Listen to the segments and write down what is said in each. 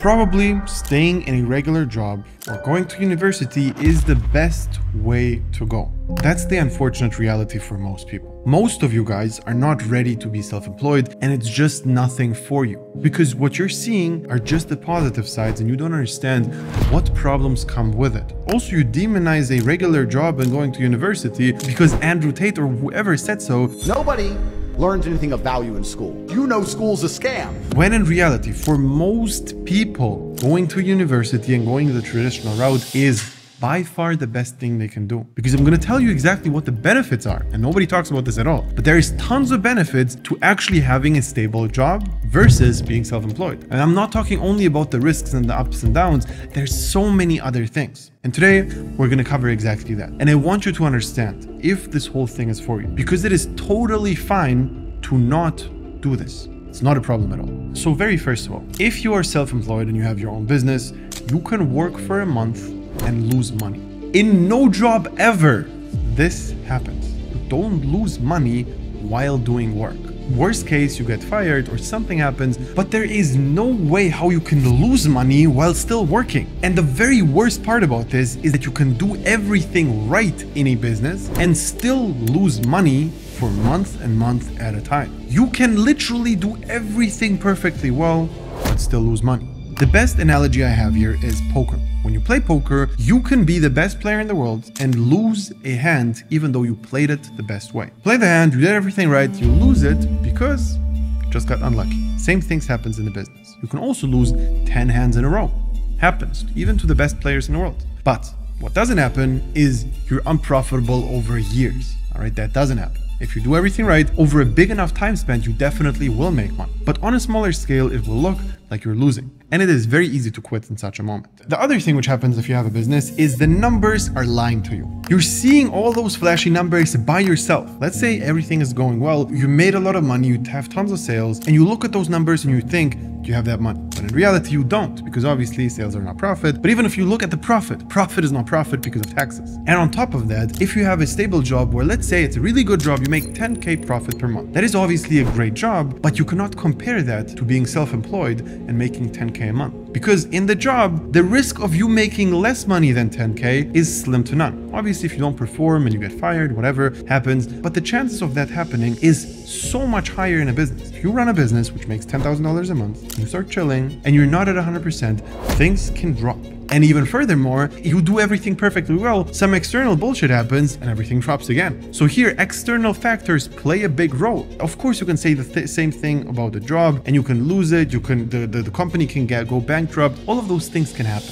Probably staying in a regular job or going to university is the best way to go. That's the unfortunate reality for most people. Most of you guys are not ready to be self-employed, and it's just nothing for you. Because what you're seeing are just the positive sides and you don't understand what problems come with it. Also, you demonize a regular job and going to university because Andrew Tate or whoever said so. Nobody learns anything of value in school. You know school's a scam. When in reality, for most people, going to university and going the traditional route is by far the best thing they can do. Because I'm going to tell you exactly what the benefits are, and nobody talks about this at all. But there is tons of benefits to actually having a stable job versus being self-employed. And I'm not talking only about the risks and the ups and downs. There's so many other things. And today, we're going to cover exactly that. And I want you to understand if this whole thing is for you, because it is totally fine to not do this. It's not a problem at all. So very first of all, if you are self-employed and you have your own business, you can work for a month and lose money. In no job ever, this happens. You don't lose money while doing work. Worst case, you get fired or something happens, but there is no way how you can lose money while still working. And the very worst part about this is that you can do everything right in a business and still lose money for month and month at a time. You can literally do everything perfectly well, but still lose money. The best analogy I have here is poker. When you play poker, you can be the best player in the world and lose a hand even though you played it the best way. Play the hand, you did everything right, you lose it because you just got unlucky. Same things happens in the business. You can also lose 10 hands in a row. Happens, even to the best players in the world. But what doesn't happen is you're unprofitable over years. All right, that doesn't happen. If you do everything right, over a big enough time spent, you definitely will make money. But on a smaller scale, it will look like you're losing. And it is very easy to quit in such a moment. The other thing which happens if you have a business is the numbers are lying to you. You're seeing all those flashy numbers by yourself. Let's say everything is going well, you made a lot of money, you have tons of sales, and you look at those numbers and you think you have that money. But in reality, you don't, because obviously sales are not profit. But even if you look at the profit is not profit because of taxes. And on top of that, if you have a stable job where, let's say it's a really good job, you make 10K profit per month. That is obviously a great job, but you cannot compare that to being self-employed and making 10K a month. Because in the job, the risk of you making less money than 10K is slim to none. Obviously, if you don't perform and you get fired, whatever happens, but the chances of that happening is so much higher in a business. If you run a business which makes $10,000 a month, you start chilling and you're not at 100%, things can drop. And even furthermore, you do everything perfectly well, some external bullshit happens and everything drops again. So here, external factors play a big role. Of course, you can say the same thing about the job and you can lose it, the company can go bankrupt, all of those things can happen.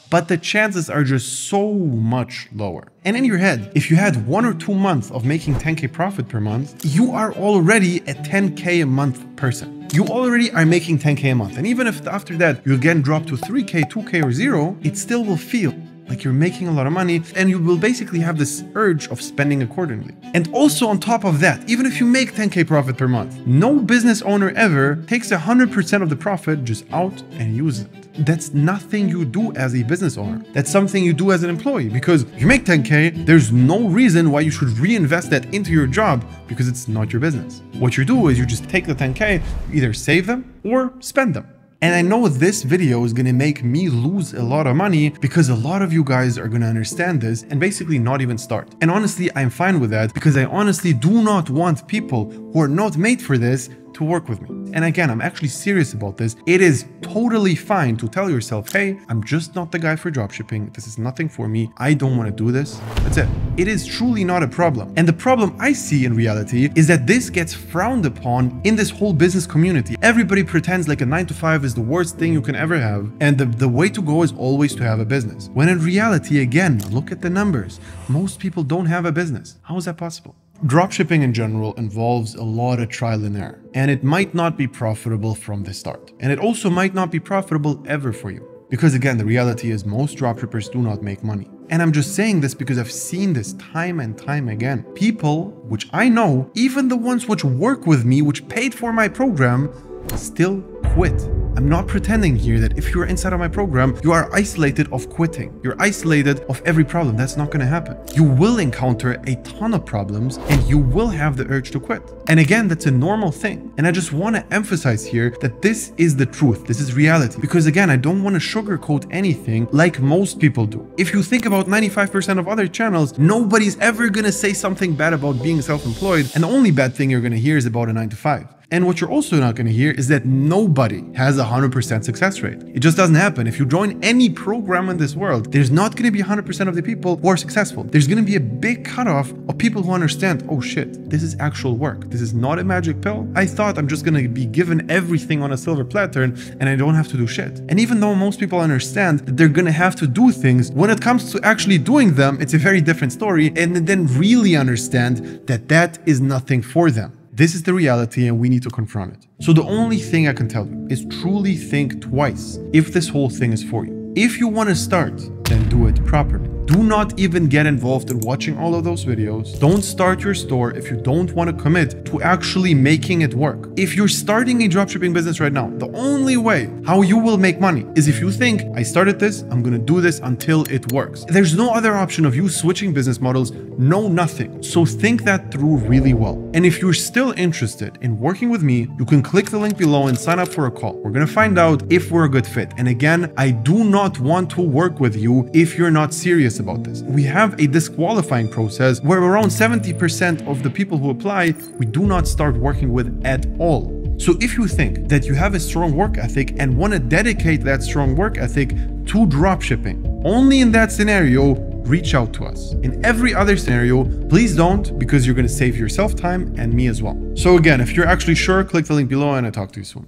But the chances are just so much lower. And in your head, if you had 1 or 2 months of making 10K profit per month, you are already a 10K a month person. You already are making 10K a month. And even if after that you again drop to 3K, 2K or 0, it still will feel like you're making a lot of money and you will basically have this urge of spending accordingly. And also on top of that, even if you make 10K profit per month, no business owner ever takes 100% of the profit just out and uses it. That's nothing you do as a business owner. That's something you do as an employee, because if you make 10K, there's no reason why you should reinvest that into your job because it's not your business. What you do is you just take the 10K, either save them or spend them. And I know this video is going to make me lose a lot of money because a lot of you guys are going to understand this and basically not even start. And honestly, I'm fine with that because I honestly do not want people who are not made for this to work with me. And again, I'm actually serious about this. It is totally fine to tell yourself, hey, I'm just not the guy for dropshipping. This is nothing for me. I don't want to do this. That's it. It is truly not a problem. And the problem I see in reality is that this gets frowned upon in this whole business community. Everybody pretends like a 9-to-5 is the worst thing you can ever have. And the way to go is always to have a business. When in reality, again, look at the numbers. Most people don't have a business. How is that possible? Dropshipping in general involves a lot of trial and error, and it might not be profitable from the start. And it also might not be profitable ever for you. Because again, the reality is most dropshippers do not make money. And I'm just saying this because I've seen this time and time again. People, which I know, even the ones which work with me, which paid for my program, still quit I'm not pretending here that if you're inside of my program, you are isolated of quitting. You're isolated of every problem. That's not going to happen. You will encounter a ton of problems and you will have the urge to quit. And again, that's a normal thing. And I just want to emphasize here that this is the truth. This is reality. Because again, I don't want to sugarcoat anything like most people do. If you think about 95% of other channels, nobody's ever going to say something bad about being self-employed. And the only bad thing you're going to hear is about a 9-to-5. And what you're also not going to hear is that nobody has a 100% success rate. It just doesn't happen. If you join any program in this world, there's not going to be 100% of the people who are successful. There's going to be a big cutoff of people who understand, oh shit, this is actual work. This is not a magic pill. I thought I'm just going to be given everything on a silver platter and I don't have to do shit. And even though most people understand that they're going to have to do things, when it comes to actually doing them, it's a very different story. And then really understand that that is nothing for them. This is the reality and we need to confront it. So the only thing I can tell you is truly think twice if this whole thing is for you. If you want to start, then do it properly. Do not even get involved in watching all of those videos. Don't start your store if you don't want to commit to actually making it work. If you're starting a dropshipping business right now, the only way how you will make money is if you think, I started this, I'm going to do this until it works. There's no other option of you switching business models, no nothing. So think that through really well. And if you're still interested in working with me, you can click the link below and sign up for a call. We're going to find out if we're a good fit. And again, I do not want to work with you if you're not serious about this. We have a disqualifying process where around 70% of the people who apply, we do not start working with at all. So if you think that you have a strong work ethic and want to dedicate that strong work ethic to dropshipping, only in that scenario, reach out to us. In every other scenario, please don't, because you're going to save yourself time and me as well. So again, if you're actually sure, click the link below and I'll talk to you soon.